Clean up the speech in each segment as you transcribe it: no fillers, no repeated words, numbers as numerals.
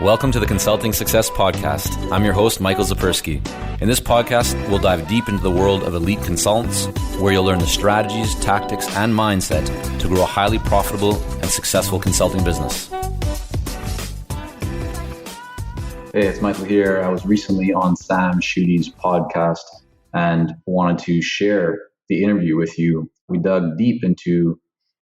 Welcome to the Consulting Success Podcast. I'm your host, Michael Zapersky. In this podcast, we'll dive deep into the world of elite consultants, where you'll learn the strategies, tactics, and mindset to grow a highly profitable and successful consulting business. Hey, it's Michael here. I was recently on Sam Schutte's podcast and wanted to share the interview with you. We dug deep into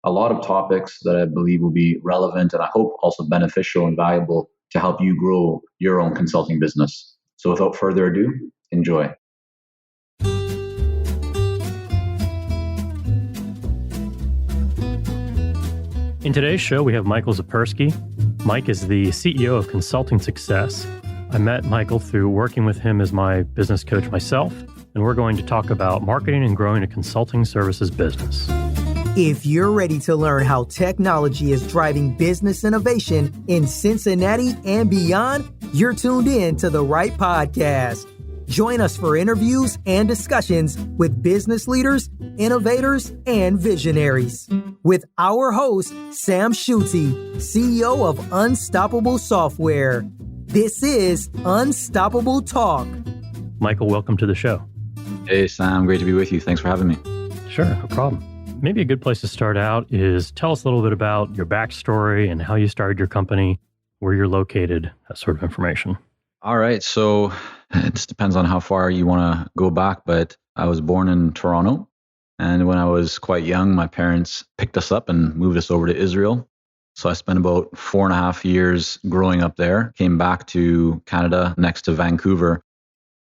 a lot of topics that I believe will be relevant and I hope also beneficial and valuable to help you grow your own consulting business. So without further ado, enjoy. In today's show, we have Michael Zapersky. Mike is the CEO of Consulting Success. I met Michael through working with him as my business coach myself, and we're going to talk about marketing and growing a consulting services business. If you're ready to learn how technology is driving business innovation in Cincinnati and beyond, you're tuned in to the right podcast. Join us for interviews and discussions with business leaders, innovators, and visionaries. With our host, Sam Schutte, CEO of Unstoppable Software. This is Unstoppable Talk. Michael, welcome to the show. Hey, Sam. Great to be with you. Thanks for having me. Sure, no problem. Maybe a good place to start out is tell us a little bit about your backstory and how you started your company, where you're located, that sort of information. All right. So it just depends on how far you want to go back, but I was born in Toronto. And when I was quite young, my parents picked us up and moved us over to Israel. So I spent about 4.5 years growing up there, came back to Canada next to Vancouver,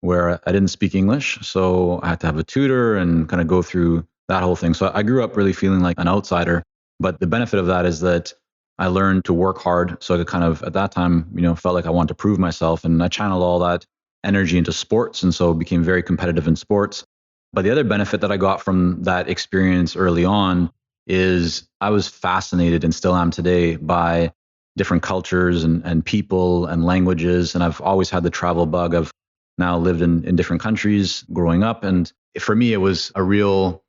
where I didn't speak English. So I had to have a tutor and kind of go through that whole thing. So I grew up really feeling like an outsider. But the benefit of that is that I learned to work hard. So I kind of, at that time, felt like I wanted to prove myself. And I channeled all that energy into sports. And so became very competitive in sports. But the other benefit that I got from that experience early on is I was fascinated, and still am today, by different cultures and people and languages. And I've always had the travel bug. I've now lived in different countries growing up. And for me, it was a real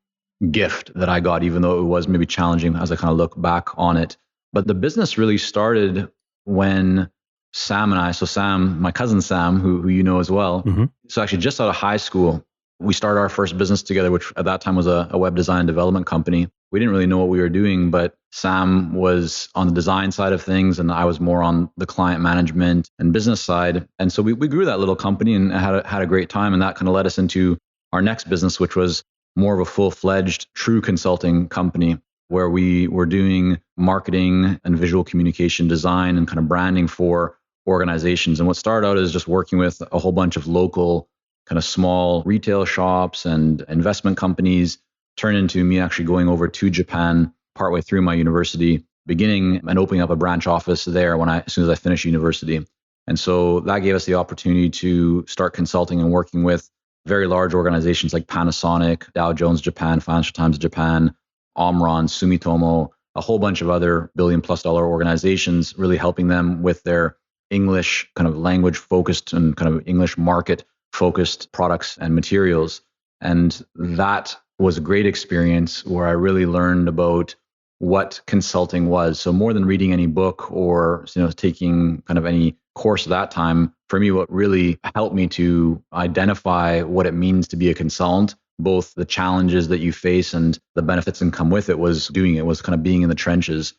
gift that I got, even though it was maybe challenging as I kind of look back on it. But the business really started when Sam and I, so Sam, my cousin Sam, who you know as well, so actually just out of high school, we started our first business together, which at that time was a web design development company. We didn't really know what we were doing, but Sam was on the design side of things and I was more on the client management and business side. And so we grew that little company and had a great time. And that kind of led us into our next business, which was more of a full-fledged true consulting company where we were doing marketing and visual communication design and kind of branding for organizations. And what started out as just working with a whole bunch of local kind of small retail shops and investment companies turned into me actually going over to Japan partway through my university, beginning and opening up a branch office there as soon as I finished university. And so that gave us the opportunity to start consulting and working with very large organizations like Panasonic, Dow Jones Japan, Financial Times Japan, Omron, Sumitomo, a whole bunch of other billion-plus-dollar organizations, really helping them with their English kind of language-focused and kind of English market-focused products and materials. And that was a great experience where I really learned about what consulting was. So more than reading any book or taking kind of any course at that time, for me, what really helped me to identify what it means to be a consultant, both the challenges that you face and the benefits that come with it, was kind of being in the trenches.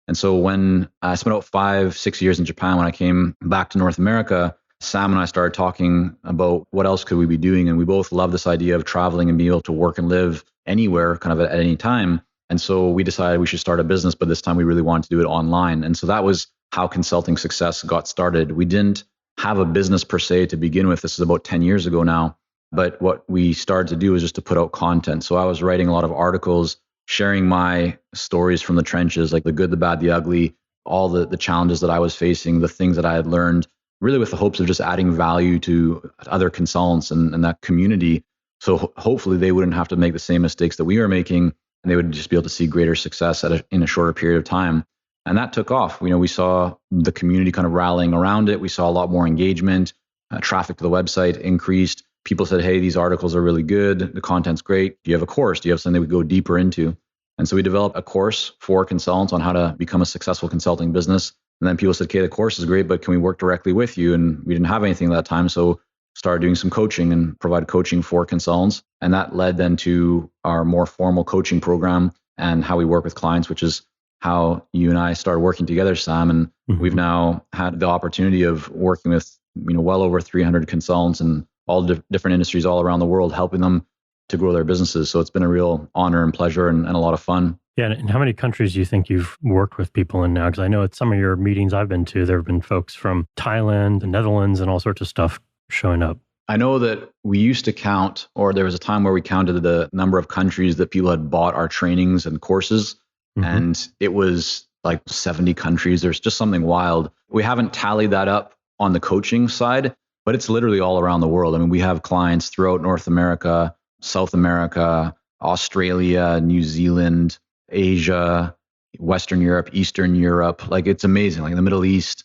And so when I spent about 5-6 years in Japan, when I came back to North America, Sam and I started talking about what else could we be doing. And we both love this idea of traveling and being able to work and live anywhere kind of at any time. And so we decided we should start a business, but this time we really wanted to do it online. And so that was how Consulting Success got started. We didn't have a business per se to begin with. This is about 10 years ago now. But what we started to do was just to put out content. So I was writing a lot of articles, sharing my stories from the trenches, like the good, the bad, the ugly, all the challenges that I was facing, the things that I had learned, really with the hopes of just adding value to other consultants and that community. So hopefully they wouldn't have to make the same mistakes that we were making, and they would just be able to see greater success in a shorter period of time. And that took off. We saw the community kind of rallying around it. We saw a lot more engagement. Traffic to the website increased. People said, hey, these articles are really good. The content's great. Do you have a course? Do you have something we go deeper into? And so we developed a course for consultants on how to become a successful consulting business. And then people said, okay, the course is great, but can we work directly with you? And we didn't have anything at that time. So started doing some coaching and provide coaching for consultants. And that led then to our more formal coaching program and how we work with clients, which is how you and I started working together, Sam. And we've now had the opportunity of working with, well over 300 consultants in all different industries all around the world, helping them to grow their businesses. So it's been a real honor and pleasure and a lot of fun. Yeah. And how many countries do you think you've worked with people in now? Because I know at some of your meetings I've been to, there have been folks from Thailand, the Netherlands, and all sorts of stuff showing up. I know that we used to count, or there was a time where we counted the number of countries that people had bought our trainings and courses. And it was like 70 countries. There's just something wild. We haven't tallied that up on the coaching side, but it's literally all around the world. I mean, we have clients throughout North America, South America, Australia, New Zealand, Asia, Western Europe, Eastern Europe. Like, it's amazing. Like the Middle East.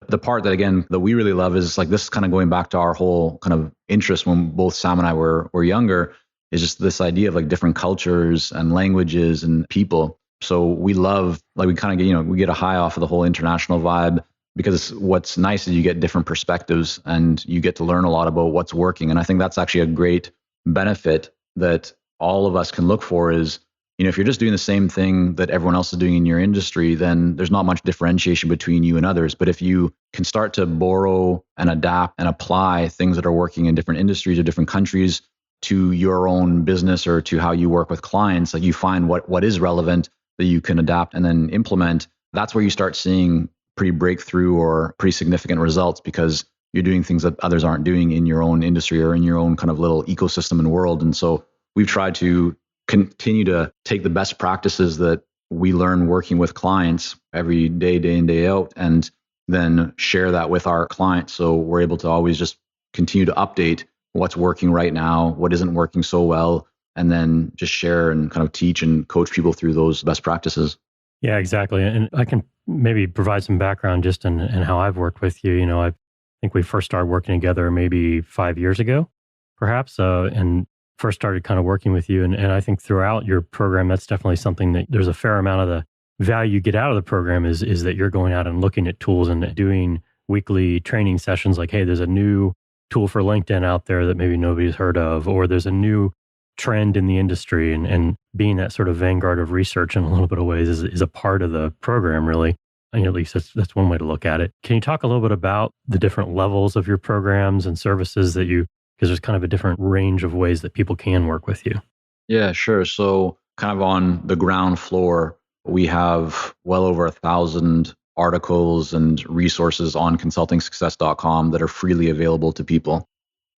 The part that, again, that we really love is like, this is kind of going back to our whole kind of interest when both Sam and I were younger, is just this idea of like different cultures and languages and people. So we love, like, we kind of get, we get a high off of the whole international vibe, because what's nice is you get different perspectives and you get to learn a lot about what's working. And I think that's actually a great benefit that all of us can look for is, if you're just doing the same thing that everyone else is doing in your industry, then there's not much differentiation between you and others. But if you can start to borrow and adapt and apply things that are working in different industries or different countries to your own business or to how you work with clients, like you find what is relevant that you can adapt and then implement, that's where you start seeing pretty breakthrough or pretty significant results, because you're doing things that others aren't doing in your own industry or in your own kind of little ecosystem and world. And so we've tried to continue to take the best practices that we learn working with clients every day, day in, day out, and then share that with our clients. So we're able to always just continue to update what's working right now, what isn't working so well, and then just share and kind of teach and coach people through those best practices. Yeah, exactly. And I can maybe provide some background just in how I've worked with you. I think we first started working together maybe 5 years ago, perhaps, and first started kind of working with you. And I think throughout your program, that's definitely something that there's a fair amount of the value you get out of the program is that you're going out and looking at tools and doing weekly training sessions like, hey, there's a new tool for LinkedIn out there that maybe nobody's heard of, or there's a new trend in the industry, and being that sort of vanguard of research in a little bit of ways is a part of the program, really. And at least that's one way to look at it. Can you talk a little bit about the different levels of your programs and services that because there's kind of a different range of ways that people can work with you? Yeah, sure. So kind of on the ground floor, we have well over 1,000 articles and resources on consultingsuccess.com that are freely available to people.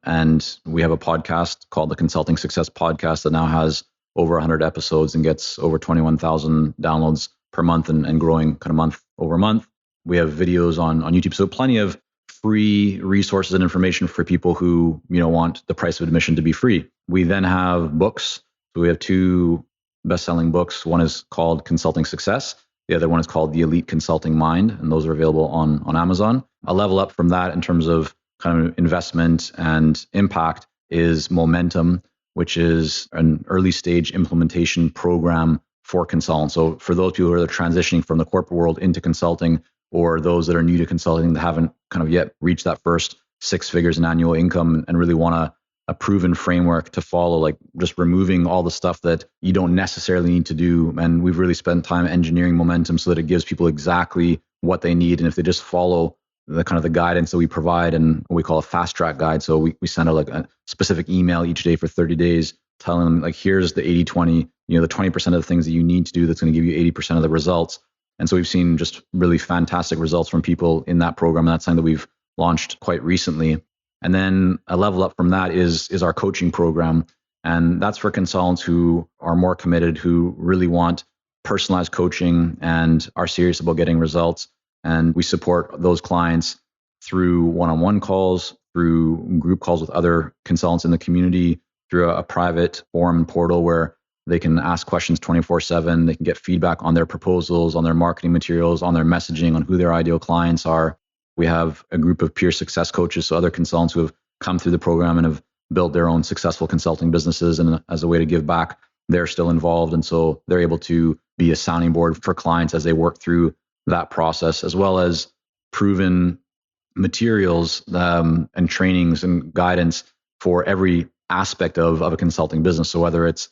And we have a podcast called the Consulting Success Podcast that now has over 100 episodes and gets over 21,000 downloads per month and growing kind of month over month. We have videos on YouTube. So plenty of free resources and information for people who want the price of admission to be free. We then have books. So we have 2 best-selling books. One is called Consulting Success. The other one is called The Elite Consulting Mind, and those are available on Amazon. A level up from that in terms of kind of investment and impact is Momentum, which is an early stage implementation program for consultants. So for those people who are transitioning from the corporate world into consulting, or those that are new to consulting that haven't kind of yet reached that first 6 figures in annual income and really want a proven framework to follow, like just removing all the stuff that you don't necessarily need to do. And we've really spent time engineering Momentum so that it gives people exactly what they need. And if they just follow the kind of the guidance that we provide, and what we call a fast track guide. So we send out like a specific email each day for 30 days, telling them like, here's the 80-20, the 20% of the things that you need to do that's going to give you 80% of the results. And so we've seen just really fantastic results from people in that program. And that's something that we've launched quite recently. And then a level up from that is our coaching program. And that's for consultants who are more committed, who really want personalized coaching and are serious about getting results. And we support those clients through one-on-one calls, through group calls with other consultants in the community, through a private forum and portal where they can ask questions 24/7. They can get feedback on their proposals, on their marketing materials, on their messaging, on who their ideal clients are. We have a group of peer success coaches, so other consultants who have come through the program and have built their own successful consulting businesses. And as a way to give back, they're still involved. And so they're able to be a sounding board for clients as they work through that process, as well as proven materials and trainings and guidance for every aspect of a consulting business. So whether it's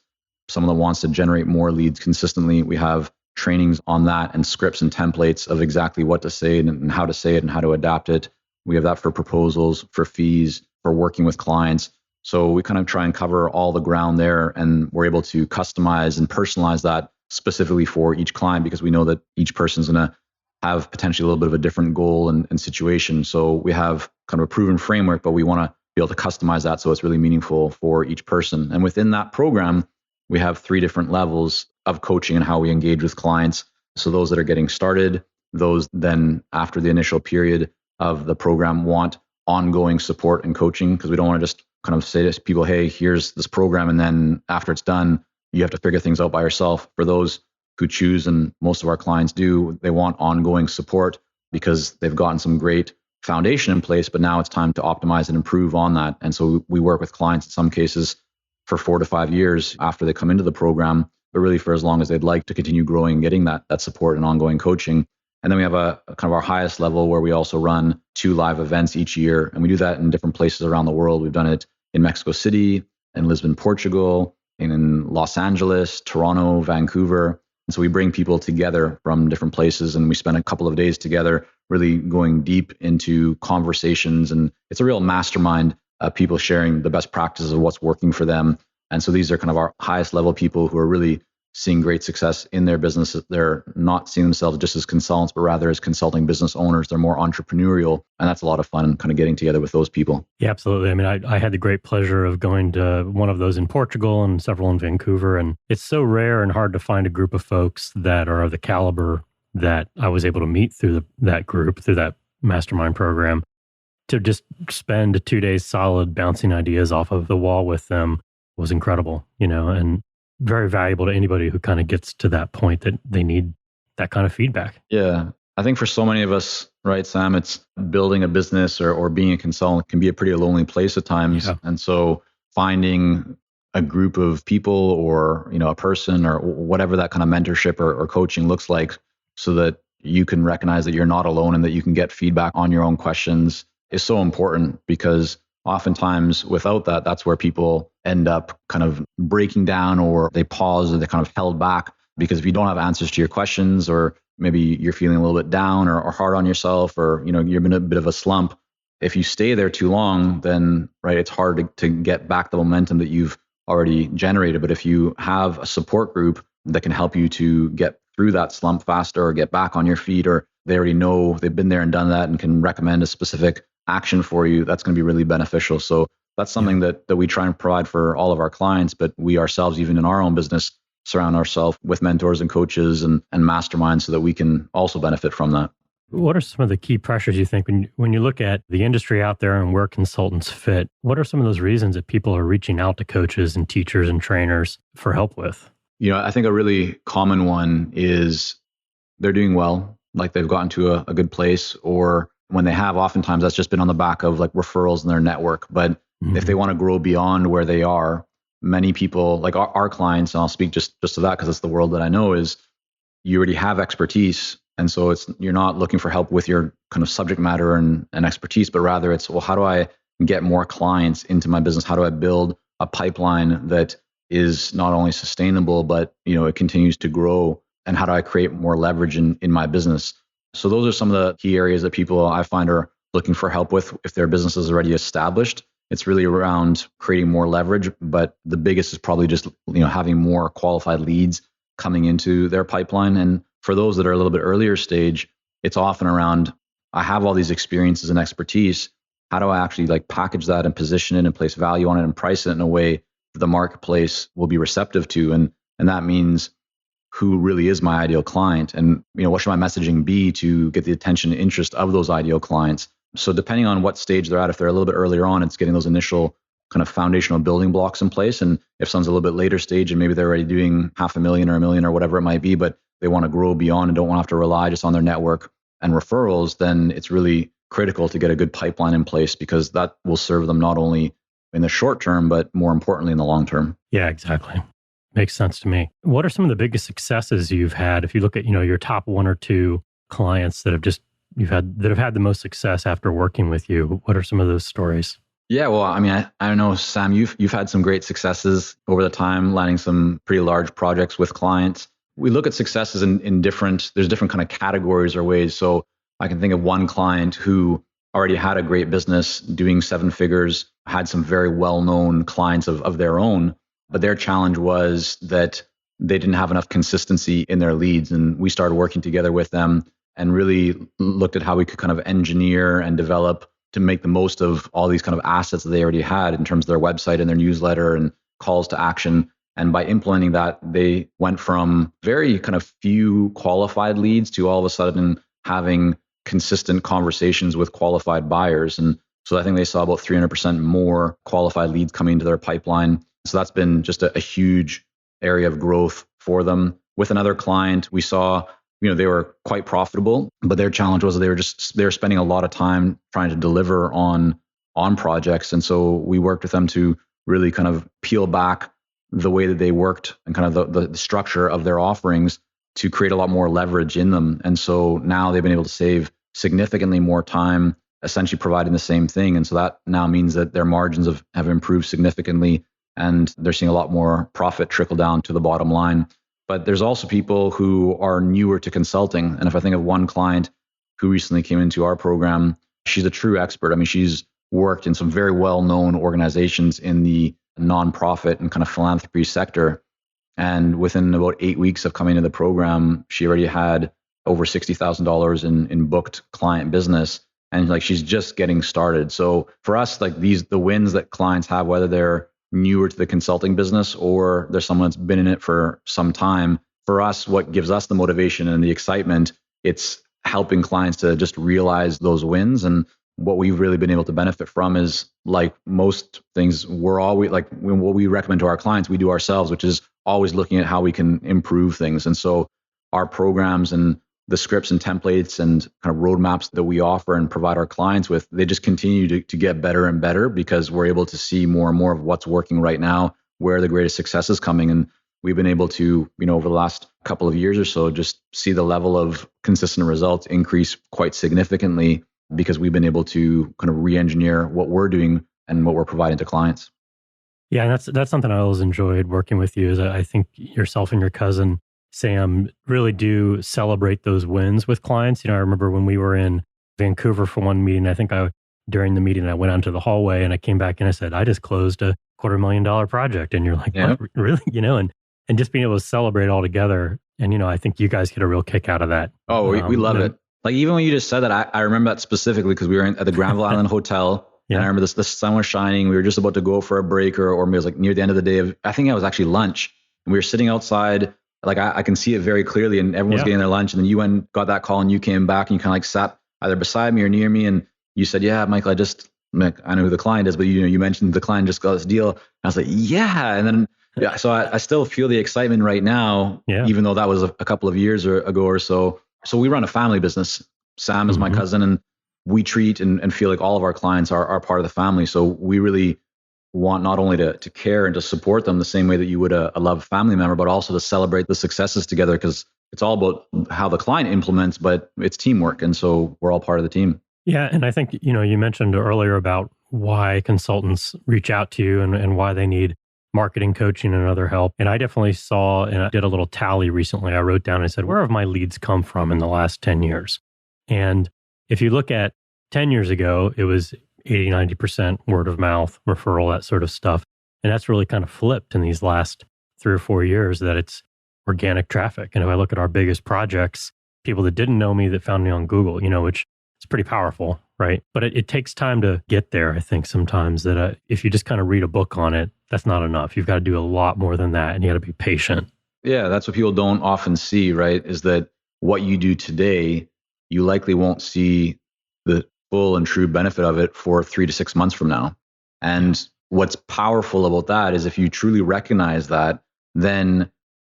someone that wants to generate more leads consistently, we have trainings on that and scripts and templates of exactly what to say and how to say it and how to adapt it. We have that for proposals, for fees, for working with clients. So we kind of try and cover all the ground there, and we're able to customize and personalize that specifically for each client, because we know that each person's going to have potentially a little bit of a different goal and situation. So we have kind of a proven framework, but we want to be able to customize that so it's really meaningful for each person. And within that program, we have 3 different levels of coaching and how we engage with clients. So those that are getting started, those then after the initial period of the program want ongoing support and coaching, because we don't want to just kind of say to people, hey, here's this program, and then after it's done, you have to figure things out by yourself. For those who choose, and most of our clients do, they want ongoing support because they've gotten some great foundation in place, but now it's time to optimize and improve on that. And so we work with clients in some cases for 4 to 5 years after they come into the program, but really for as long as they'd like to continue growing and getting that support and ongoing coaching. And then we have a kind of our highest level where we also run 2 live events each year. And we do that in different places around the world. We've done it in Mexico City, in Lisbon, Portugal, in Los Angeles, Toronto, Vancouver. And so we bring people together from different places, and we spend a couple of days together really going deep into conversations. And it's a real mastermind, people sharing the best practices of what's working for them. And so these are kind of our highest level people who are really seeing great success in their business. They're not seeing themselves just as consultants, but rather as consulting business owners. They're more entrepreneurial. And that's a lot of fun, kind of getting together with those people. Yeah, absolutely. I mean, I had the great pleasure of going to one of those in Portugal and several in Vancouver. And it's so rare and hard to find a group of folks that are of the caliber that I was able to meet through that group, through that mastermind program. To just spend 2 days solid bouncing ideas off of the wall with them was incredible, and very valuable to anybody who kind of gets to that point that they need that kind of feedback. Yeah. I think for so many of us, right, Sam, it's building a business or being a consultant can be a pretty lonely place at times. Yeah. And so finding a group of people or, a person or whatever that kind of mentorship or coaching looks like, so that you can recognize that you're not alone and that you can get feedback on your own questions is so important, because oftentimes without that, that's where people end up kind of breaking down, or they pause, or they kind of held back, because if you don't have answers to your questions, or maybe you're feeling a little bit down or hard on yourself, or you're in a bit of a slump, if you stay there too long, then it's hard to get back the momentum that you've already generated. But if you have a support group that can help you to get through that slump faster, or get back on your feet, or they already know, they've been there and done that and can recommend a specific action for you, that's going to be really beneficial. So that's something that we try and provide for all of our clients, but we ourselves, even in our own business, surround ourselves with mentors and coaches and masterminds so that we can also benefit from that. What are some of the key pressures you think when you look at the industry out there and where consultants fit? What are some of those reasons that people are reaching out to coaches and teachers and trainers for help with? I think a really common one is they're doing well, like they've gotten to a good place, or when they have, oftentimes that's just been on the back of like referrals in their network. But if they want to grow beyond where they are, many people, like our clients, and I'll speak just to that because it's the world that I know, is you already have expertise. And so you're not looking for help with your kind of subject matter and expertise, but rather it's, well, how do I get more clients into my business? How do I build a pipeline that is not only sustainable, but it continues to grow? And how do I create more leverage in my business? So those are some of the key areas that people I find are looking for help with if their business is already established. It's really around creating more leverage, but the biggest is probably just having more qualified leads coming into their pipeline. And for those that are a little bit earlier stage, it's often around, I have all these experiences and expertise. How do I actually package that and position it and place value on it and price it in a way that the marketplace will be receptive to? And that means, who really is my ideal client, and what should my messaging be to get the attention and interest of those ideal clients? So depending on what stage they're at, if they're a little bit earlier on, it's getting those initial kind of foundational building blocks in place. And if someone's a little bit later stage and maybe they're already doing $500,000 or $1 million or whatever it might be, but they want to grow beyond and don't want to have to rely just on their network and referrals, then it's really critical to get a good pipeline in place, because that will serve them not only in the short term, but more importantly in the long term. Yeah, exactly. Makes sense to me. What are some of the biggest successes you've had? If you look at, your top 1 or 2 clients that have had the most success after working with you? What are some of those stories? Yeah, well, I mean, I know, Sam, you've had some great successes over the time, landing some pretty large projects with clients. We look at successes in there's different kind of categories or ways. So I can think of one client who already had a great business doing 7 figures, had some very well-known clients of their own, but their challenge was that they didn't have enough consistency in their leads. And we started working together with them and really looked at how we could kind of engineer and develop to make the most of all these kind of assets that they already had in terms of their website and their newsletter and calls to action. And by implementing that, they went from very kind of few qualified leads to all of a sudden having consistent conversations with qualified buyers. And so I think they saw about 300% more qualified leads coming into their pipeline. So that's been just a huge area of growth for them. With another client, we saw they were quite profitable, but their challenge was they were spending a lot of time trying to deliver on projects. And so we worked with them to really kind of peel back the way that they worked and kind of the structure of their offerings to create a lot more leverage in them. And so now they've been able to save significantly more time, essentially providing the same thing. And so that now means that their margins have improved significantly and they're seeing a lot more profit trickle down to the bottom line. But there's also people who are newer to consulting. And if I think of one client who recently came into our program, she's a true expert. I mean, she's worked in some very well-known organizations in the nonprofit and kind of philanthropy sector. And within about 8 weeks of coming to the program, she already had over $60,000 in booked client business. And like, she's just getting started. So for us, like the wins that clients have, whether they're newer to the consulting business or there's someone that's been in it for some time, for us, what gives us the motivation and the excitement, it's helping clients to just realize those wins. And what we've really been able to benefit from is, like most things, we're always like, what we recommend to our clients, we do ourselves, which is always looking at how we can improve things. And so our programs and the scripts and templates and kind of roadmaps that we offer and provide our clients with, they just continue to get better and better because we're able to see more and more of what's working right now, where the greatest success is coming. And we've been able to, over the last couple of years or so, just see the level of consistent results increase quite significantly because we've been able to kind of re-engineer what we're doing and what we're providing to clients. Yeah, and that's something I always enjoyed working with you. Is I think yourself and your cousin Sam really do celebrate those wins with clients. I remember when we were in Vancouver for one meeting, I think during the meeting, I went out to the hallway and I came back and I said, I just closed a $250,000 project. And you're like, yeah. What? Really? And just being able to celebrate all together. And, I think you guys get a real kick out of that. Oh, we love it. Like, even when you just said that, I remember that specifically because we were at the Granville Island Hotel. Yeah. And I remember the sun was shining. We were just about to go for a break or it was like near the end of the day I think it was actually lunch. And we were sitting outside. Like I can see it very clearly and everyone's getting their lunch. And then you went, got that call and you came back and you kind of like sat either beside me or near me. And you said, yeah, Michael, I know who the client is, but you mentioned the client just got this deal. And I was like, yeah. And then, so I still feel the excitement right now, even though that was a couple of years ago or so. So we run a family business. Sam is my cousin and we treat and feel like all of our clients are part of the family. So we really want not only to care and to support them the same way that you would a loved family member, but also to celebrate the successes together because it's all about how the client implements, but it's teamwork. And so we're all part of the team. Yeah. And I think, you mentioned earlier about why consultants reach out to you and why they need marketing coaching and other help. And I definitely saw, and I did a little tally recently. I wrote down and I said, where have my leads come from in the last 10 years? And if you look at 10 years ago, it was 80, 90% word of mouth, referral, that sort of stuff. And that's really kind of flipped in these last 3 or 4 years that it's organic traffic. And if I look at our biggest projects, people that didn't know me that found me on Google, which is pretty powerful, right? But it takes time to get there, I think, sometimes that if you just kind of read a book on it, that's not enough. You've got to do a lot more than that and you got to be patient. Yeah, that's what people don't often see, right? Is that what you do today, you likely won't see the full and true benefit of it for 3 to 6 months from now. And what's powerful about that is if you truly recognize that, then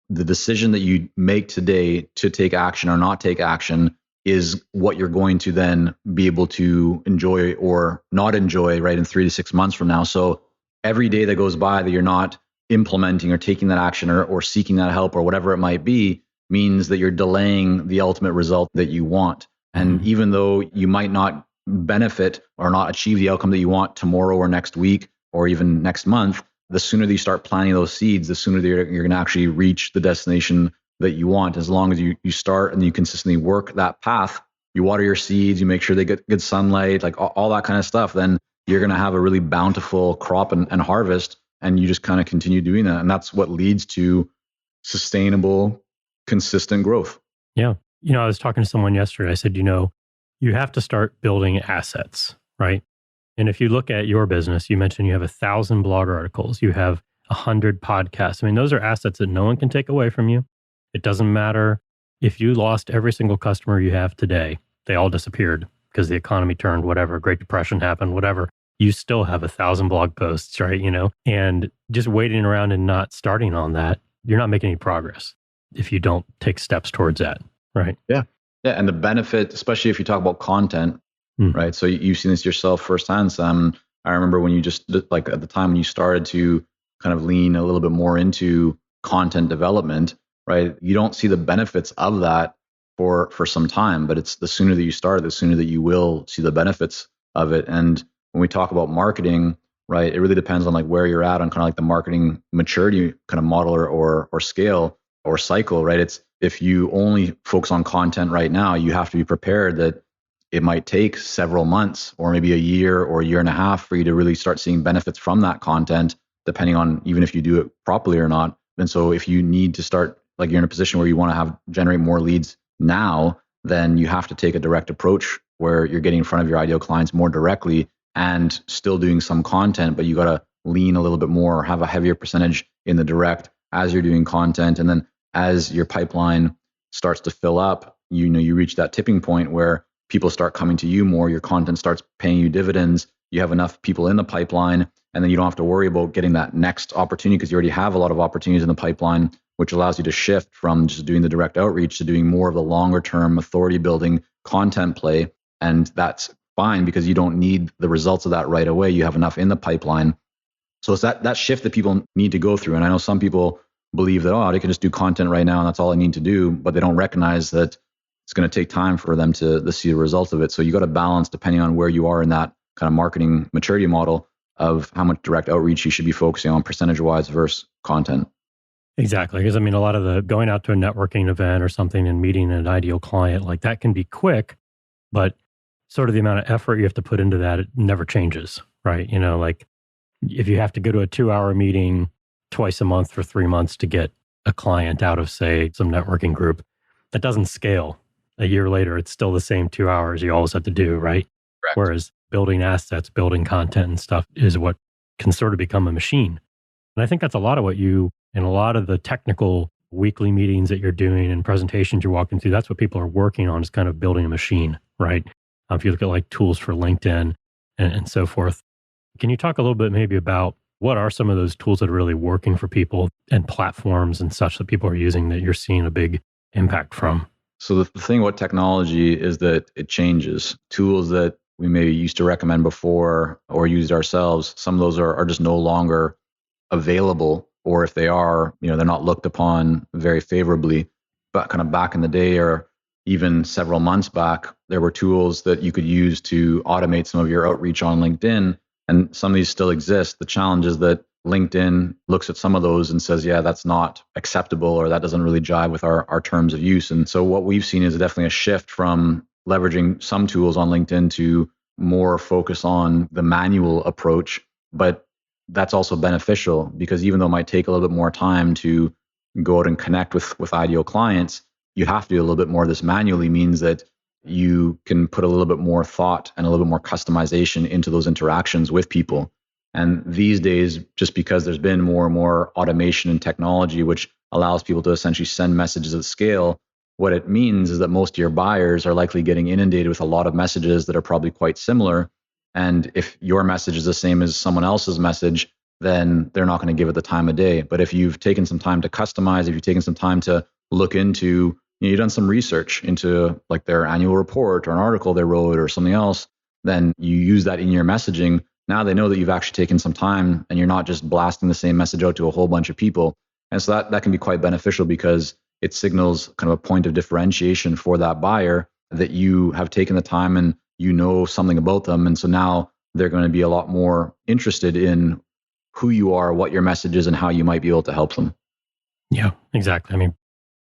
the decision that you make today to take action or not take action is what you're going to then be able to enjoy or not enjoy, right, in 3 to 6 months from now. So every day that goes by that you're not implementing or taking that action or seeking that help or whatever it might be, means that you're delaying the ultimate result that you want. And even though you might not benefit or not achieve the outcome that you want tomorrow or next week or even next month, the sooner that you start planting those seeds, the sooner that you're going to actually reach the destination that you want. As long as you start and you consistently work that path, you water your seeds, you make sure they get good sunlight, like all that kind of stuff, then you're going to have a really bountiful crop and harvest. And you just kind of continue doing that. And that's what leads to sustainable, consistent growth. Yeah. I was talking to someone yesterday. I said, you have to start building assets, right? And if you look at your business, you mentioned you have 1,000 blog articles, you have 100 podcasts. I mean, those are assets that no one can take away from you. It doesn't matter if you lost every single customer you have today, they all disappeared because the economy turned, whatever, Great Depression happened, whatever. You still have 1,000 blog posts, right? And just waiting around and not starting on that, you're not making any progress if you don't take steps towards that, right? Yeah. Yeah. And the benefit, especially if you talk about content, right? So you've seen this yourself firsthand, Sam. I remember when you just, like at the time when you started to kind of lean a little bit more into content development, right? You don't see the benefits of that for some time, but it's the sooner that you start, the sooner that you will see the benefits of it. And when we talk about marketing, right, it really depends on like where you're at on kind of like the marketing maturity kind of model or scale or cycle, right? It's if you only focus on content right now, you have to be prepared that it might take several months or maybe a year or a year and a half for you to really start seeing benefits from that content, depending on even if you do it properly or not. And so if you need to start, like you're in a position where you want to generate more leads now, then you have to take a direct approach where you're getting in front of your ideal clients more directly and still doing some content, but you got to lean a little bit more, have a heavier percentage in the direct as you're doing content. And then as your pipeline starts to fill up, you reach that tipping point where people start coming to you more, your content starts paying you dividends, you have enough people in the pipeline, and then you don't have to worry about getting that next opportunity because you already have a lot of opportunities in the pipeline, which allows you to shift from just doing the direct outreach to doing more of the longer term authority building content play. And that's fine because you don't need the results of that right away. You have enough in the pipeline. So it's that shift that people need to go through. And I know some people believe that, they can just do content right now and that's all I need to do, but they don't recognize that it's going to take time for them to see the results of it. So you got to balance depending on where you are in that kind of marketing maturity model of how much direct outreach you should be focusing on percentage-wise versus content. Exactly. Because a lot of the going out to a networking event or something and meeting an ideal client, like that can be quick, but sort of the amount of effort you have to put into that, it never changes, right? Like if you have to go to a 2-hour meeting twice a month for 3 months to get a client out of, say, some networking group, that doesn't scale. A year later, it's still the same 2 hours you always have to do, right? Correct. Whereas building assets, building content and stuff is what can sort of become a machine. And I think that's a lot of what you, in a lot of the technical weekly meetings that you're doing and presentations you're walking through, that's what people are working on, is kind of building a machine, right? If you look at like tools for LinkedIn and so forth. Can you talk a little bit maybe about what are some of those tools that are really working for people and platforms and such that people are using that you're seeing a big impact from? So the thing about technology is that it changes. Tools that we maybe used to recommend before or used ourselves, some of those are just no longer available, or if they are, they're not looked upon very favorably. But kind of back in the day, or even several months back, there were tools that you could use to automate some of your outreach on LinkedIn. And some of these still exist. The challenge is that LinkedIn looks at some of those and says, yeah, that's not acceptable, or that doesn't really jive with our terms of use. And so what we've seen is definitely a shift from leveraging some tools on LinkedIn to more focus on the manual approach. But that's also beneficial because even though it might take a little bit more time to go out and connect with ideal clients, you have to do a little bit more of this manually, means that you can put a little bit more thought and a little bit more customization into those interactions with people. And these days, just because there's been more and more automation and technology, which allows people to essentially send messages at scale, what it means is that most of your buyers are likely getting inundated with a lot of messages that are probably quite similar. And if your message is the same as someone else's message, then they're not going to give it the time of day. But if you've taken some time to customize, if you've taken some time to look into, you've done some research into like their annual report or an article they wrote or something else, then you use that in your messaging. Now they know that you've actually taken some time and you're not just blasting the same message out to a whole bunch of people. And so that can be quite beneficial because it signals kind of a point of differentiation for that buyer that you have taken the time and you know something about them. And so now they're going to be a lot more interested in who you are, what your message is, and how you might be able to help them. Yeah, exactly. I mean,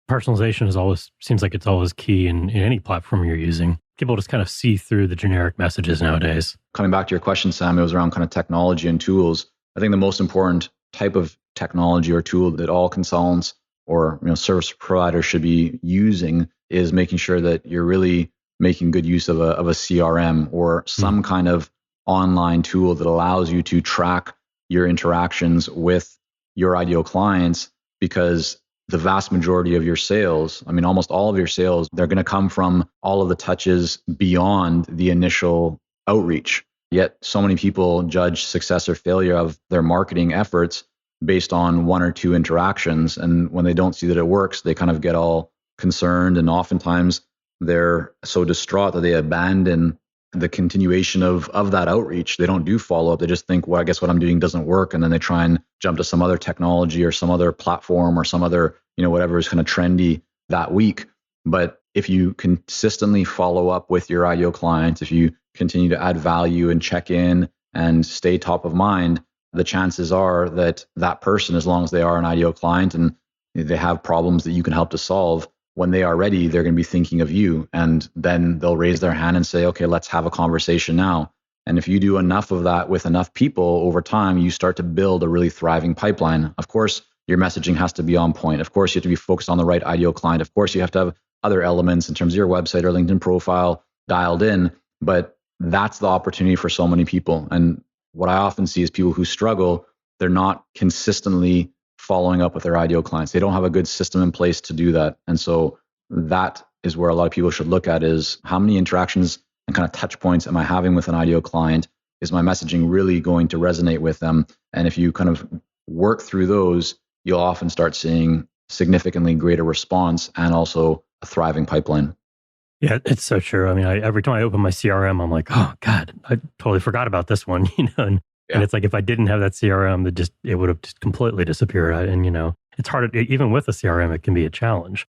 personalization seems like it's always key in any platform you're using. People just kind of see through the generic messages nowadays. Coming back to your question, Sam, it was around kind of technology and tools. I think the most important type of technology or tool that all consultants or service providers should be using is making sure that you're really making good use of a CRM or some kind of online tool that allows you to track your interactions with your ideal clients, because the vast majority of your sales, I mean, almost all of your sales, they're going to come from all of the touches beyond the initial outreach. Yet so many people judge success or failure of their marketing efforts based on one or two interactions. And when they don't see that it works, they kind of get all concerned. And oftentimes they're so distraught that they abandon the continuation of that outreach. They don't do follow-up. They just think, well, I guess what I'm doing doesn't work. And then they try and jump to some other technology or some other platform or some other, whatever is kind of trendy that week. But if you consistently follow up with your ideal clients, if you continue to add value and check in and stay top of mind, the chances are that that person, as long as they are an ideal client and they have problems that you can help to solve, when they are ready, they're going to be thinking of you. And then they'll raise their hand and say, okay, let's have a conversation now. And if you do enough of that with enough people over time, you start to build a really thriving pipeline. Of course, your messaging has to be on point. Of course, you have to be focused on the right ideal client. Of course, you have to have other elements in terms of your website or LinkedIn profile dialed in. But that's the opportunity for so many people. And what I often see is people who struggle, they're not consistently following up with their ideal clients. They don't have a good system in place to do that. And so that is where a lot of people should look at is how many interactions and kind of touch points am I having with an ideal client? Is my messaging really going to resonate with them? And if you kind of work through those, you'll often start seeing significantly greater response and also a thriving pipeline. Yeah, it's so true. I mean, every time I open my CRM, I'm like, oh God, I totally forgot about this one, and it's like, if I didn't have that CRM, it would have just completely disappeared. And, it's hard, even with a CRM, it can be a challenge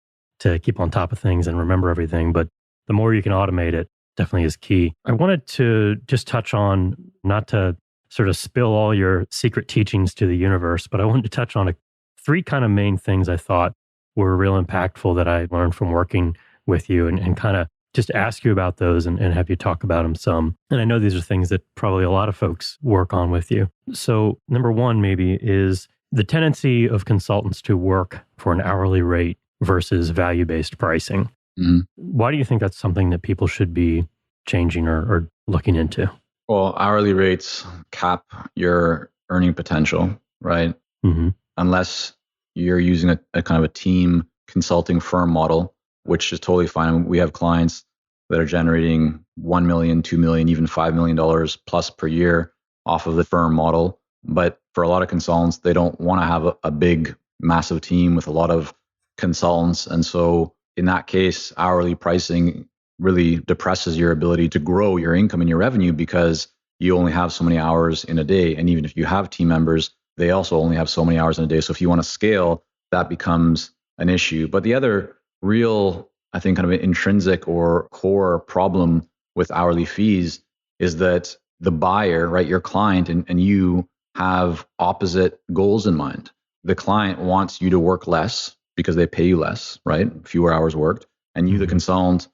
to keep on top of things and remember everything. But the more you can automate it, definitely is key. I wanted to just touch on, not to sort of spill all your secret teachings to the universe, but I wanted to touch on three kind of main things I thought were real impactful that I learned from working with you, and kind of just ask you about those and have you talk about them some. And I know these are things that probably a lot of folks work on with you. So number one maybe is the tendency of consultants to work for an hourly rate versus value-based pricing. Mm-hmm. Why do you think that's something that people should be changing or looking into? Well, hourly rates cap your earning potential, right? Mm-hmm. Unless you're using a kind of a team consulting firm model, which is totally fine. We have clients that are generating $1 million, $2 million, even $5 million plus per year off of the firm model. But for a lot of consultants, they don't want to have a big, massive team with a lot of consultants. And so in that case, hourly pricing really depresses your ability to grow your income and your revenue, because you only have so many hours in a day. And even if you have team members, they also only have so many hours in a day. So if you want to scale, that becomes an issue. But the other real, I think, kind of an intrinsic or core problem with hourly fees is that the buyer, right, your client and you have opposite goals in mind. The client wants you to work less because they pay you less, right? Fewer hours worked. And you, the consultant,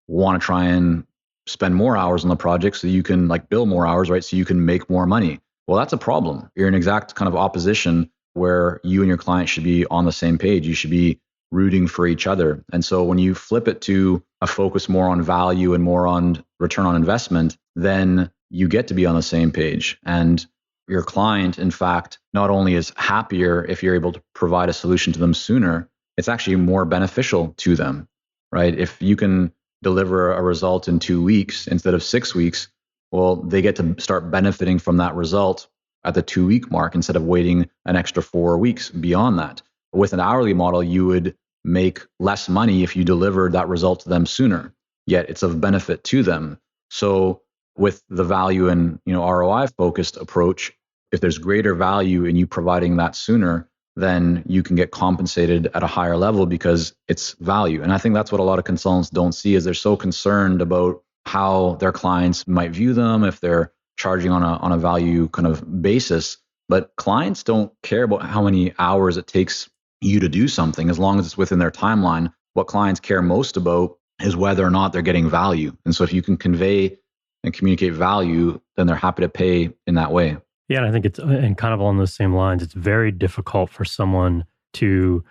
want to try and spend more hours on the project so you can bill more hours, right? So you can make more money. Well, that's a problem. You're in exact kind of opposition where you and your client should be on the same page. You should be rooting for each other. And so when you flip it to a focus more on value and more on return on investment, then you get to be on the same page. And your client, in fact, not only is happier if you're able to provide a solution to them sooner, it's actually more beneficial to them, right? If you can deliver a result in 2 weeks instead of 6 weeks, well, they get to start benefiting from that result at the 2-week mark instead of waiting an extra 4 weeks beyond that. With an hourly model, you would make less money if you delivered that result to them sooner, yet it's of benefit to them. So with the value and ROI focused approach, if there's greater value in you providing that sooner, then you can get compensated at a higher level because it's value. And I think that's what a lot of consultants don't see, is they're so concerned about how their clients might view them if they're charging on a value kind of basis. But clients don't care about how many hours it takes you to do something, as long as it's within their timeline. What clients care most about is whether or not they're getting value. And so if you can convey and communicate value, then they're happy to pay in that way. Yeah, and I think it's, and kind of along those same lines, it's very difficult for someone to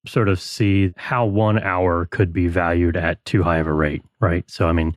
sort of see how 1 hour could be valued at too high of a rate, right? So, I mean,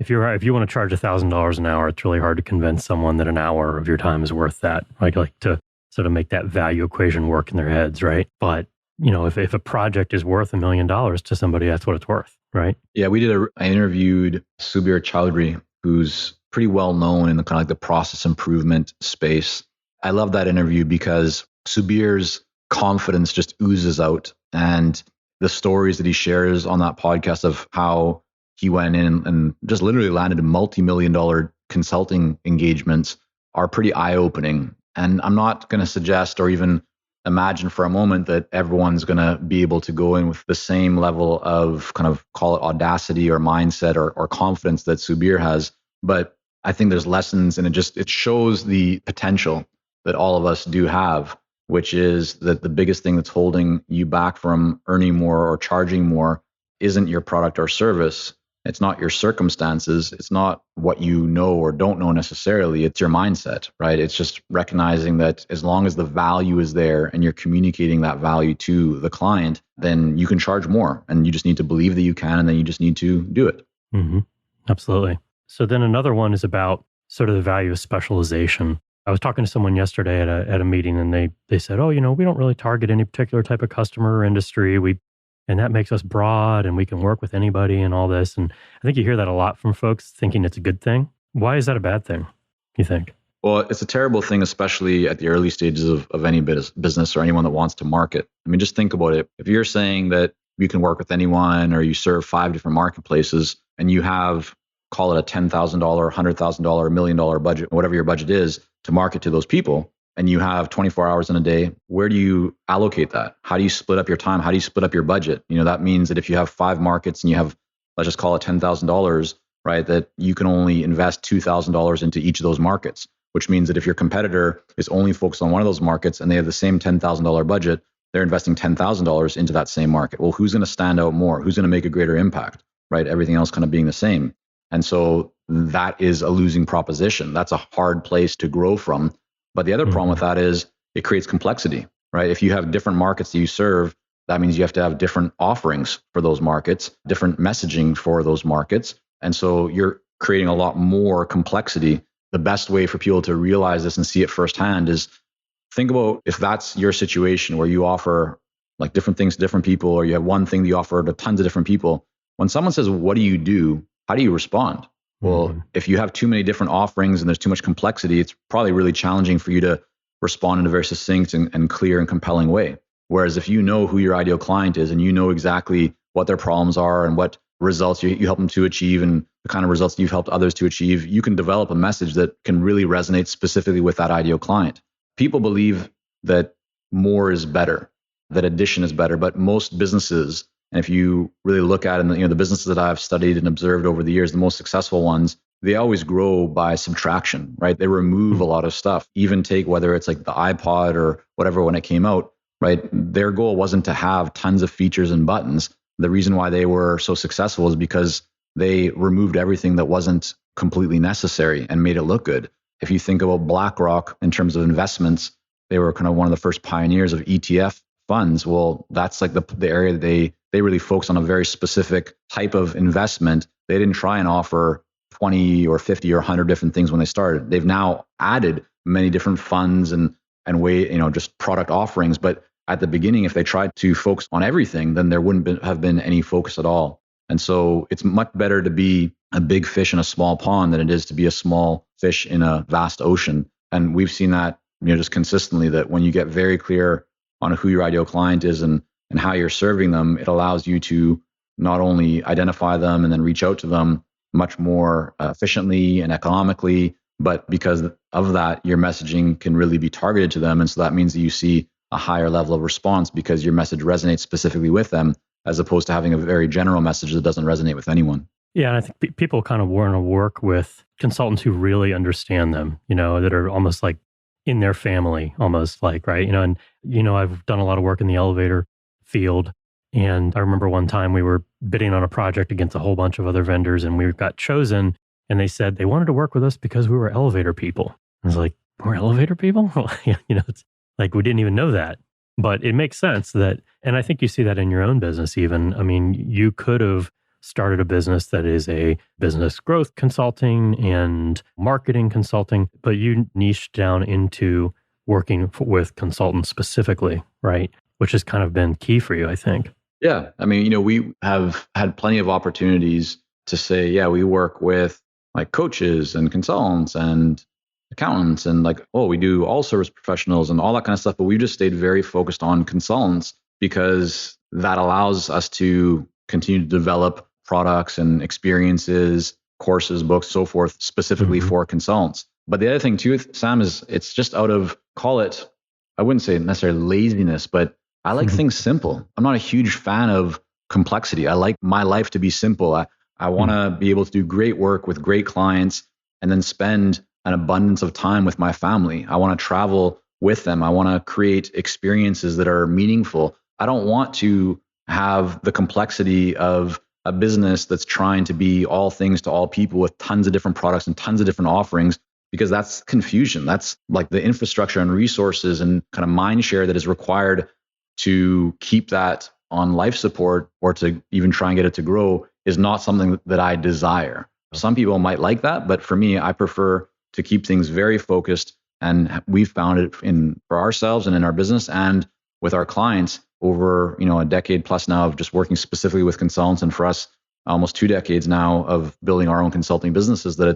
if you want to charge $1,000 an hour, it's really hard to convince someone that an hour of your time is worth that. Like to sort of make that value equation work in their heads, right? But if a project is worth $1 million to somebody, that's what it's worth, right? Yeah, I interviewed Subir Chowdhury, who's pretty well known in the kind of like the process improvement space. I love that interview because Subir's confidence just oozes out, and the stories that he shares on that podcast of how he went in and just literally landed multi-million-dollar consulting engagements are pretty eye-opening. And I'm not going to suggest or even imagine for a moment that everyone's going to be able to go in with the same level of kind of, call it audacity or mindset or confidence that Subir has. But I think there's lessons, and it shows the potential that all of us do have, which is that the biggest thing that's holding you back from earning more or charging more isn't your product or service. It's not your circumstances. It's not what you know or don't know necessarily. It's your mindset, right? It's just recognizing that as long as the value is there and you're communicating that value to the client, then you can charge more, and you just need to believe that you can, and then you just need to do it. Mm-hmm. Absolutely. So then another one is about sort of the value of specialization. I was talking to someone yesterday at a meeting, and they said, "Oh, we don't really target any particular type of customer or industry. And that makes us broad, and we can work with anybody and all this." And I think you hear that a lot from folks thinking it's a good thing. Why is that a bad thing, you think? Well, it's a terrible thing, especially at the early stages of any business or anyone that wants to market. I mean, just think about it. If you're saying that you can work with anyone, or you serve 5 different marketplaces, and you have, call it a $10,000, $100,000, $1 million budget, whatever your budget is, to market to those people, and you have 24 hours in a day, where do you allocate that? How do you split up your time? How do you split up your budget? That means that if you have 5 markets and you have, let's just call it $10,000, right, that you can only invest $2,000 into each of those markets, which means that if your competitor is only focused on one of those markets and they have the same $10,000 budget, they're investing $10,000 into that same market. Well, who's going to stand out more? Who's going to make a greater impact, right? Everything else kind of being the same. And so that is a losing proposition. That's a hard place to grow from. But the other problem with that is it creates complexity, right? If you have different markets that you serve, that means you have to have different offerings for those markets, different messaging for those markets. And so you're creating a lot more complexity. The best way for people to realize this and see it firsthand is think about if that's your situation where you offer like different things to different people, or you have one thing that you offer to tons of different people. When someone says, "What do you do?" How do you respond? Well, if you have too many different offerings and there's too much complexity, it's probably really challenging for you to respond in a very succinct and clear and compelling way. Whereas if you know who your ideal client is and you know exactly what their problems are and what results you help them to achieve and the kind of results you've helped others to achieve, you can develop a message that can really resonate specifically with that ideal client. People believe that more is better, that addition is better, but most businesses, and if you really look at it, the businesses that I've studied and observed over the years, the most successful ones, they always grow by subtraction, right? They remove a lot of stuff. Even take whether it's like the iPod or whatever when it came out, right? Their goal wasn't to have tons of features and buttons. The reason why they were so successful is because they removed everything that wasn't completely necessary and made it look good. If you think about BlackRock in terms of investments, they were kind of one of the first pioneers of ETF funds. Well, that's like the area that they really focused on a very specific type of investment. They didn't try and offer 20 or 50 or 100 different things when they started. They've now added many different funds and just product offerings. But at the beginning, if they tried to focus on everything, then there wouldn't have been any focus at all. And so it's much better to be a big fish in a small pond than it is to be a small fish in a vast ocean. And we've seen that, just consistently, that when you get very clear on who your ideal client is and how you're serving them, it allows you to not only identify them and then reach out to them much more efficiently and economically, but because of that, your messaging can really be targeted to them. And so that means that you see a higher level of response because your message resonates specifically with them, as opposed to having a very general message that doesn't resonate with anyone. Yeah, and I think people kind of want to work with consultants who really understand them, that are almost like in their family, almost like, right? And, I've done a lot of work in the elevator field. And I remember one time we were bidding on a project against a whole bunch of other vendors and we got chosen and they said they wanted to work with us because we were elevator people. I was like, we're elevator people? It's like we didn't even know that. But it makes sense that, and I think you see that in your own business even. I mean, you could have started a business that is a business growth consulting and marketing consulting, but you niched down into working with consultants specifically, right? Which has kind of been key for you, I think. Yeah. I mean, we have had plenty of opportunities to say, yeah, we work with like coaches and consultants and accountants and like, oh, we do all service professionals and all that kind of stuff. But we've just stayed very focused on consultants because that allows us to continue to develop products and experiences, courses, books, so forth, specifically for consultants. But the other thing too, Sam, is it's just out of, call it, I wouldn't say necessarily laziness, but I like things simple. I'm not a huge fan of complexity. I like my life to be simple. I want to be able to do great work with great clients and then spend an abundance of time with my family. I want to travel with them. I want to create experiences that are meaningful. I don't want to have the complexity of a business that's trying to be all things to all people with tons of different products and tons of different offerings, because that's confusion. That's like the infrastructure and resources and kind of mind share that is required to keep that on life support or to even try and get it to grow is not something that I desire. Some people might like that, but for me, I prefer to keep things very focused. And we've found it for ourselves and in our business and with our clients over, a decade plus now of just working specifically with consultants. And for us, almost 2 decades now of building our own consulting businesses, that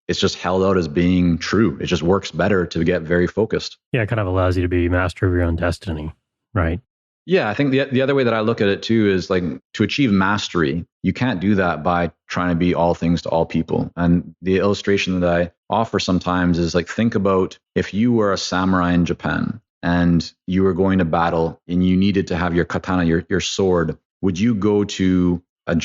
it's just held out as being true. It just works better to get very focused. Yeah, it kind of allows you to be master of your own destiny, right? Yeah, I think the other way that I look at it too is like to achieve mastery, you can't do that by trying to be all things to all people. And the illustration that I offer sometimes is like, think about if you were a samurai in Japan and you were going to battle and you needed to have your katana, your sword, would you go to a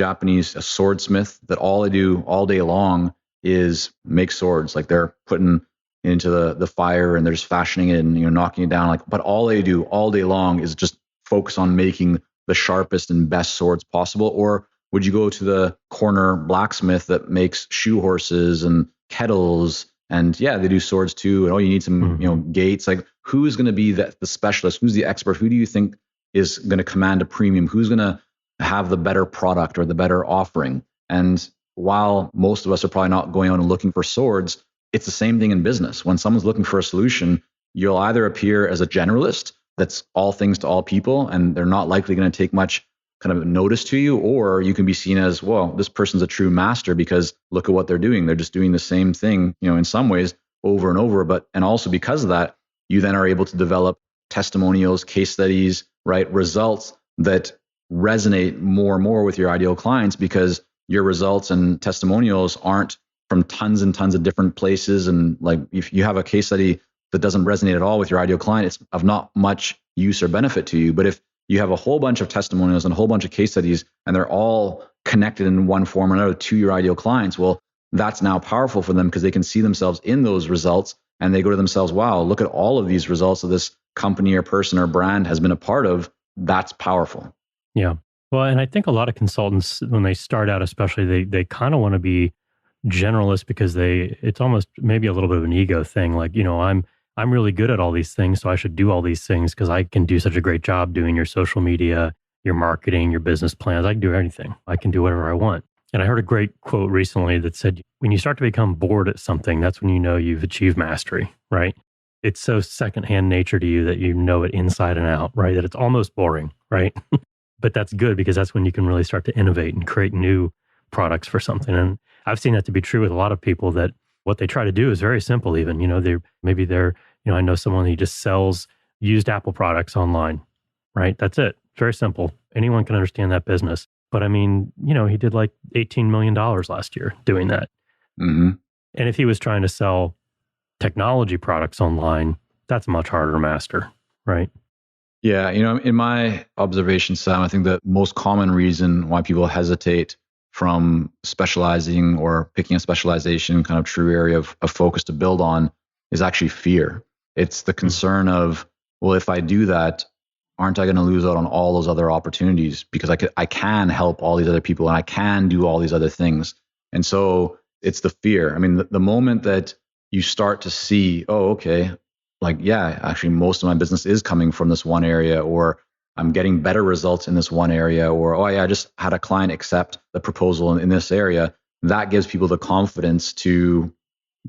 swordsmith that all they do all day long is make swords? Like they're putting into the fire and they're just fashioning it and knocking it down. But all they do all day long is just focus on making the sharpest and best swords possible? Or would you go to the corner blacksmith that makes shoe horses and kettles? And yeah, they do swords too. And you need some, gates. Like who's going to be the specialist? Who's the expert? Who do you think is going to command a premium? Who's going to have the better product or the better offering? And while most of us are probably not going out and looking for swords, it's the same thing in business. When someone's looking for a solution, you'll either appear as a generalist that's all things to all people, and they're not likely going to take much kind of notice to you, or you can be seen as, well, this person's a true master because look at what they're doing. They're just doing the same thing, in some ways over and over. And also because of that, you then are able to develop testimonials, case studies, right? Results that resonate more and more with your ideal clients because your results and testimonials aren't from tons and tons of different places. And like if you have a case study that doesn't resonate at all with your ideal client, it's of not much use or benefit to you. But if you have a whole bunch of testimonials and a whole bunch of case studies, and they're all connected in one form or another to your ideal clients, well, that's now powerful for them because they can see themselves in those results and they go to themselves, wow, look at all of these results that this company or person or brand has been a part of. That's powerful. Yeah. Well, and I think a lot of consultants, when they start out, especially, they kind of want to be generalists because it's almost maybe a little bit of an ego thing. Like, I'm really good at all these things, so I should do all these things because I can do such a great job doing your social media, your marketing, your business plans. I can do anything. I can do whatever I want. And I heard a great quote recently that said, when you start to become bored at something, that's when you know you've achieved mastery, right? It's so secondhand nature to you that you know it inside and out, right? That it's almost boring, right? But that's good because that's when you can really start to innovate and create new products for something. And I've seen that to be true with a lot of people, that what they try to do is very simple even. They're I know someone who just sells used Apple products online, right? That's it. Very simple. Anyone can understand that business. But I mean, he did like $18 million last year doing that. Mm-hmm. And if he was trying to sell technology products online, that's much harder to master, right? Yeah, in my observation, Sam, I think the most common reason why people hesitate from specializing or picking a specialization, kind of true area of focus to build on, is actually fear. It's the concern of, well, if I do that, aren't I going to lose out on all those other opportunities? Because I can help all these other people and I can do all these other things. And so it's the fear. I mean, the moment that you start to see, oh, okay, like, yeah, actually most of my business is coming from this one area, or I'm getting better results in this one area, or, oh yeah, I just had a client accept the proposal in this area. That gives people the confidence to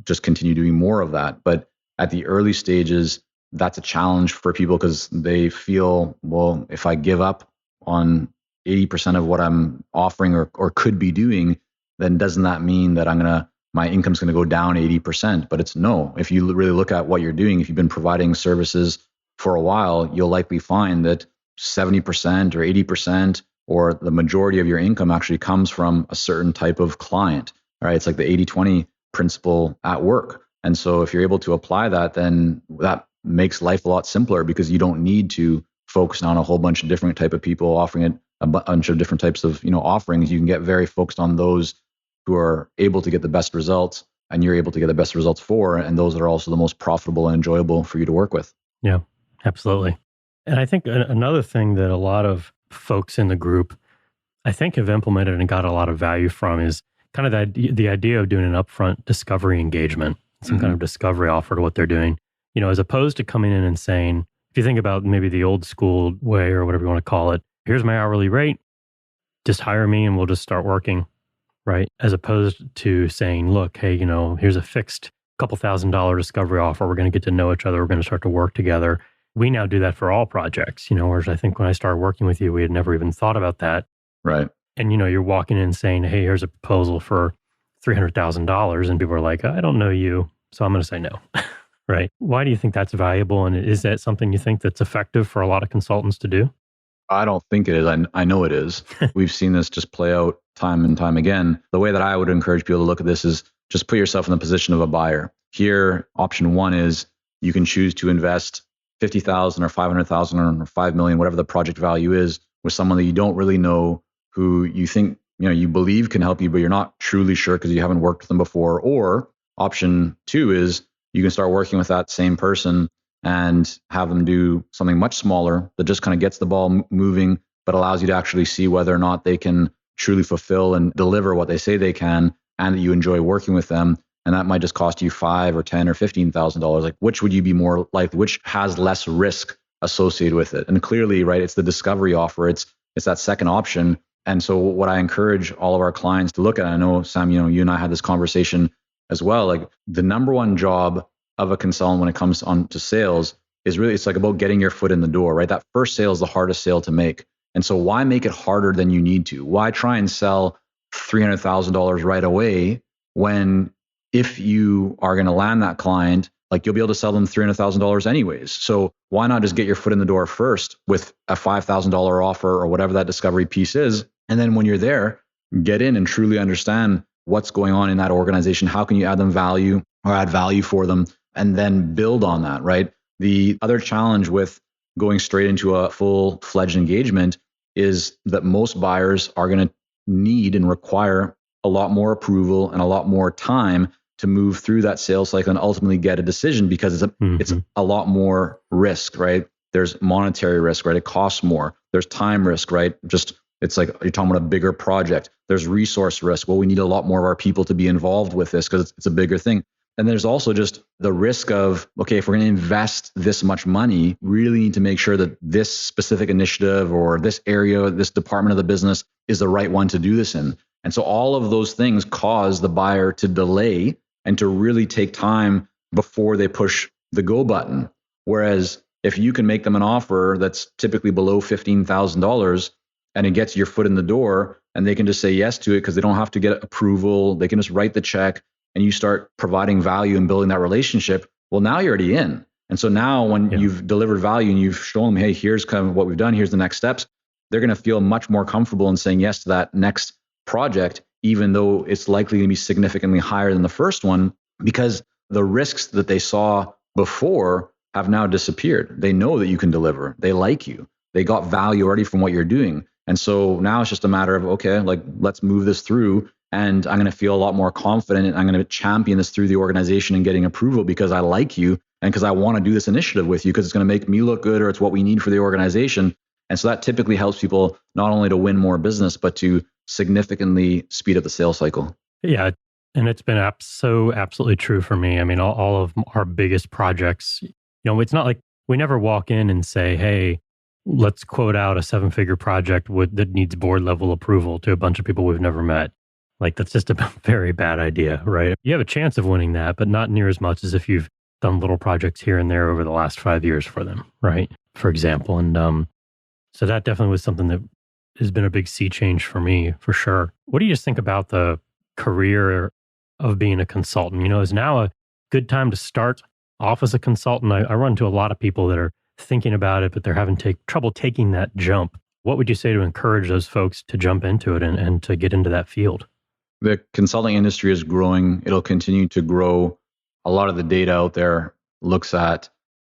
just continue doing more of that. But at the early stages, that's a challenge for people because they feel, well, if I give up on 80% of what I'm offering or could be doing, then doesn't that mean that my income's going to go down 80%? But it's no. If you really look at what you're doing, if you've been providing services for a while, you'll likely find that 70% or 80% or the majority of your income actually comes from a certain type of client. Right? It's like the 80-20 principle at work. And so if you're able to apply that, then that makes life a lot simpler because you don't need to focus on a whole bunch of different type of people offering it a bunch of different types of offerings. You can get very focused on those who are able to get the best results, and you're able to get the best results for, and those are also the most profitable and enjoyable for you to work with. Yeah, absolutely. And I think another thing that a lot of folks in the group, I think, have implemented and got a lot of value from is kind of the idea of doing an upfront discovery engagement, some kind of discovery offer to what they're doing, as opposed to coming in and saying, if you think about maybe the old school way or whatever you want to call it, here's my hourly rate, just hire me and we'll just start working, right? As opposed to saying, look, hey, here's a fixed couple $1,000 discovery offer. We're going to get to know each other. We're going to start to work together. We now do that for all projects, whereas I think when I started working with you, we had never even thought about that. Right. And, you're walking in saying, hey, here's a proposal for $300,000. And people are like, I don't know you, so I'm going to say no. Right. Why do you think that's valuable? And is that something you think that's effective for a lot of consultants to do? I don't think it is. I know it is. We've seen this just play out time and time again. The way that I would encourage people to look at this is just put yourself in the position of a buyer. Here, option one is you can choose to invest $50,000 or $500,000 or $5 million, whatever the project value is, with someone that you don't really know, who you think you believe can help you, but you're not truly sure because you haven't worked with them before. Or option two is you can start working with that same person and have them do something much smaller that just kind of gets the ball moving, but allows you to actually see whether or not they can truly fulfill and deliver what they say they can, and that you enjoy working with them. And that might just cost you $5,000 or $10,000 or $15,000. Like, which would you be more likely? Which has less risk associated with it? And clearly, right, it's the discovery offer. It's that second option. And so what I encourage all of our clients to look at, I know, Sam, you and I had this conversation as well, like the number one job of a consultant when it comes on to sales is really, it's like about getting your foot in the door, right? That first sale is the hardest sale to make. And so why make it harder than you need to? Why try and sell $300,000 right away when if you are going to land that client, like you'll be able to sell them $300,000 anyways. So why not just get your foot in the door first with a $5,000 offer or whatever that discovery piece is? And then when you're there, get in and truly understand what's going on in that organization. How can you add them value or add value for them? And then build on that, right? The other challenge with going straight into a full-fledged engagement is that most buyers are going to need and require a lot more approval and a lot more time to move through that sales cycle and ultimately get a decision, because it's a lot more risk, right? There's monetary risk, right? It costs more. There's time risk, right? It's like you're talking about a bigger project. There's resource risk. Well, we need a lot more of our people to be involved with this because it's a bigger thing. And there's also just the risk of, okay, if we're going to invest this much money, really need to make sure that this specific initiative or this area, this department of the business is the right one to do this in. And so all of those things cause the buyer to delay and to really take time before they push the go button. Whereas if you can make them an offer that's typically below $15,000 and it gets your foot in the door and they can just say yes to it because they don't have to get approval, they can just write the check, and you start providing value and building that relationship, well, now you're already in. And so now when you've delivered value and you've shown them, hey, here's kind of what we've done, here's the next steps, they're going to feel much more comfortable in saying yes to that next project, even though it's likely to be significantly higher than the first one, because the risks that they saw before have now disappeared. They know that you can deliver. They like you. They got value already from what you're doing. And so now it's just a matter of, okay, like let's move this through, and I'm going to feel a lot more confident, and I'm going to champion this through the organization and getting approval because I like you and because I want to do this initiative with you because it's going to make me look good, or it's what we need for the organization. And so that typically helps people not only to win more business, but to significantly speed up the sales cycle. Yeah. And it's been so absolutely true for me. I mean, all of our biggest projects, it's not like we never walk in and say, hey, let's quote out a 7-figure project that needs board level approval to a bunch of people we've never met. Like, that's just a very bad idea, right? You have a chance of winning that, but not near as much as if you've done little projects here and there over the last 5 years for them, right? For example. And so that definitely was something that has been a big sea change for me, for sure. What do you just think about the career of being a consultant? Is now a good time to start off as a consultant? I run into a lot of people that are thinking about it, but they're having trouble taking that jump. What would you say to encourage those folks to jump into it and to get into that field? The consulting industry is growing. It'll continue to grow. A lot of the data out there looks at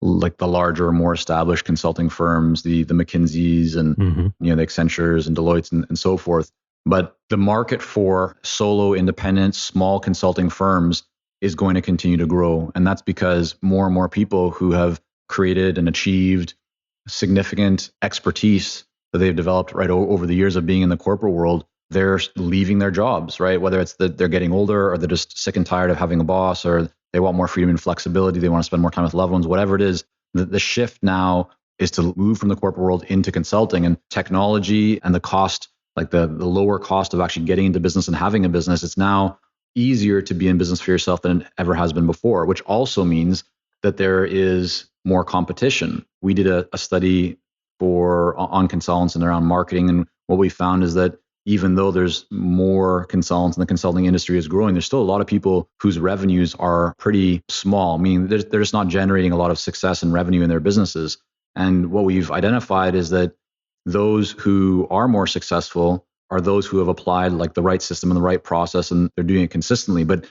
like the larger, more established consulting firms, the McKinseys and the Accentures and Deloittes and so forth. But the market for solo, independent, small consulting firms is going to continue to grow. And that's because more and more people who have created and achieved significant expertise that they've developed right over the years of being in the corporate world, they're leaving their jobs, right? Whether it's that they're getting older, or they're just sick and tired of having a boss, or they want more freedom and flexibility, they want to spend more time with loved ones, whatever it is. The shift now is to move from the corporate world into consulting, and technology and the cost, like the lower cost of actually getting into business and having a business. It's now easier to be in business for yourself than it ever has been before, which also means that there is more competition. We did a study on consultants and around marketing, and what we found is that even though there's more consultants and the consulting industry is growing, there's still a lot of people whose revenues are pretty small, meaning they're just not generating a lot of success and revenue in their businesses. And what we've identified is that those who are more successful are those who have applied like the right system and the right process, and they're doing it consistently. But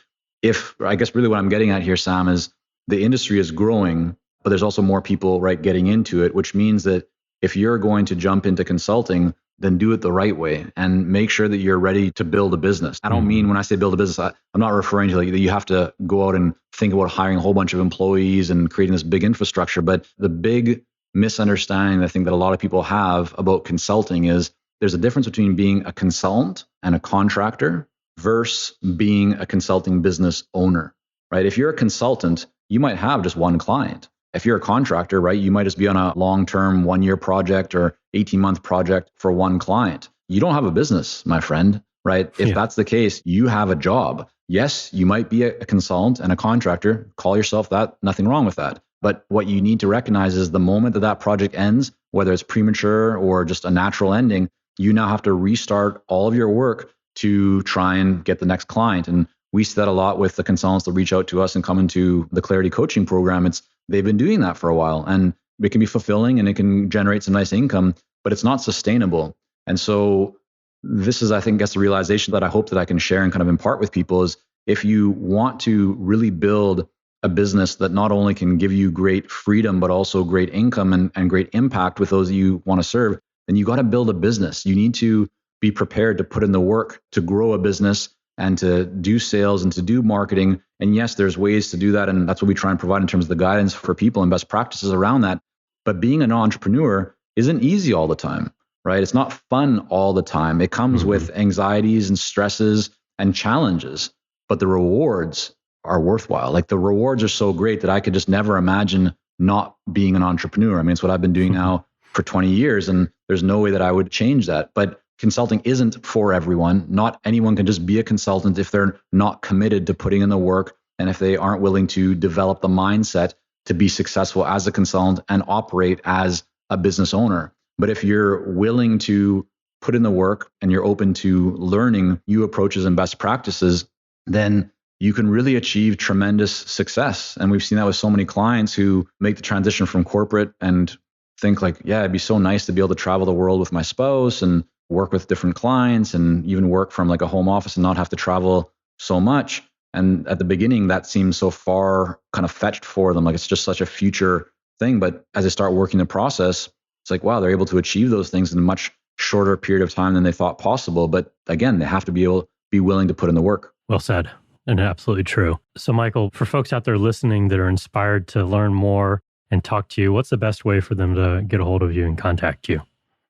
I guess really what I'm getting at here, Sam, is the industry is growing, but there's also more people getting into it, which means that if you're going to jump into consulting, then do it the right way and make sure that you're ready to build a business. I don't mean when I say build a business, I'm not referring to that you have to go out and think about hiring a whole bunch of employees and creating this big infrastructure. But the big misunderstanding I think that a lot of people have about consulting is there's a difference between being a consultant and a contractor versus being a consulting business owner, right? If you're a consultant, you might have just one client. If you're a contractor, right, you might just be on a long-term 1-year project or 18-month project for one client. You don't have a business, my friend, right? If that's the case, you have a job. Yes, you might be a consultant and a contractor. Call yourself that. Nothing wrong with that. But what you need to recognize is the moment that project ends, whether it's premature or just a natural ending, you now have to restart all of your work to try and get the next client. And we see that a lot with the consultants that reach out to us and come into the Clarity Coaching Program. They've been doing that for a while, and it can be fulfilling and it can generate some nice income, but it's not sustainable. And so this is, I think, the realization that I hope that I can share and kind of impart with people is if you want to really build a business that not only can give you great freedom, but also great income and great impact with those that you want to serve, then you got to build a business. You need to be prepared to put in the work to grow a business and to do sales and to do marketing. And yes, there's ways to do that. And that's what we try and provide in terms of the guidance for people and best practices around that. But being an entrepreneur isn't easy all the time, right? It's not fun all the time. It comes with anxieties and stresses and challenges, but the rewards are worthwhile. Like the rewards are so great that I could just never imagine not being an entrepreneur. I mean, it's what I've been doing now for 20 years, and there's no way that I would change that. But consulting isn't for everyone. Not anyone can just be a consultant if they're not committed to putting in the work and if they aren't willing to develop the mindset to be successful as a consultant and operate as a business owner. But if you're willing to put in the work and you're open to learning new approaches and best practices, then you can really achieve tremendous success. And we've seen that with so many clients who make the transition from corporate and think like, yeah, it'd be so nice to be able to travel the world with my spouse and work with different clients and even work from like a home office and not have to travel so much. And at the beginning, that seemed so far kind of fetched for them. Like it's just such a future thing. But as I start working the process, it's like, wow, they're able to achieve those things in a much shorter period of time than they thought possible. But again, they have to be willing to put in the work. Well said, and absolutely true. So Michael, for folks out there listening that are inspired to learn more and talk to you, what's the best way for them to get a hold of you and contact you?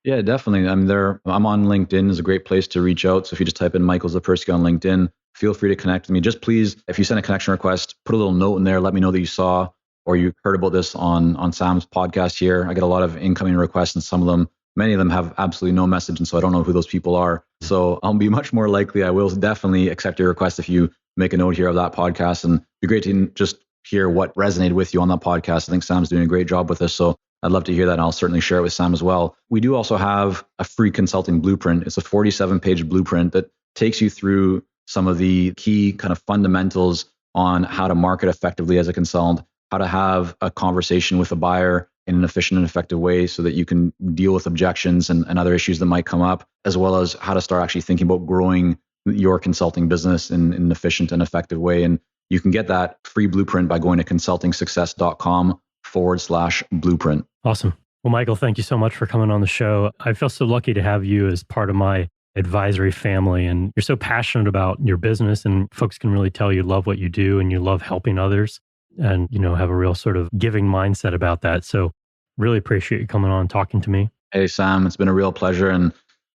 Yeah, definitely. I'm on LinkedIn. Is a great place to reach out. So if you just type in Michael Zapersky on LinkedIn, feel free to connect with me. Just please, if you send a connection request, put a little note in there. Let me know that you saw or you heard about this on Sam's podcast here. I get a lot of incoming requests, and many of them have absolutely no message. And so I don't know who those people are. So I'll be much more likely. I will definitely accept your request if you make a note here of that podcast. And it'd be great to just hear what resonated with you on that podcast. I think Sam's doing a great job with this. So I'd love to hear that, and I'll certainly share it with Sam as well. We do also have a free consulting blueprint. It's a 47-page blueprint that takes you through some of the key kind of fundamentals on how to market effectively as a consultant, how to have a conversation with a buyer in an efficient and effective way so that you can deal with objections and other issues that might come up, as well as how to start actually thinking about growing your consulting business in an efficient and effective way. And you can get that free blueprint by going to consultingsuccess.com/blueprint. Awesome. Well, Michael, thank you so much for coming on the show. I feel so lucky to have you as part of my advisory family, and you're so passionate about your business, and folks can really tell you love what you do and you love helping others, and have a real sort of giving mindset about that. So really appreciate you coming on and talking to me. Hey, Sam, it's been a real pleasure, and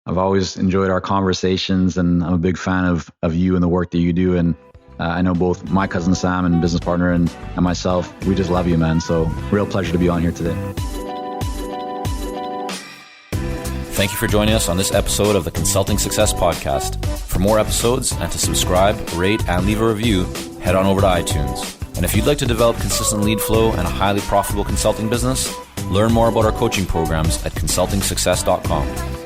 I've always enjoyed our conversations, and I'm a big fan of you and the work that you do. And I know both my cousin Sam and business partner and myself, we just love you, man. So real pleasure to be on here today. Thank you for joining us on this episode of the Consulting Success Podcast. For more episodes and to subscribe, rate, and leave a review, head on over to iTunes. And if you'd like to develop consistent lead flow and a highly profitable consulting business, learn more about our coaching programs at consultingsuccess.com.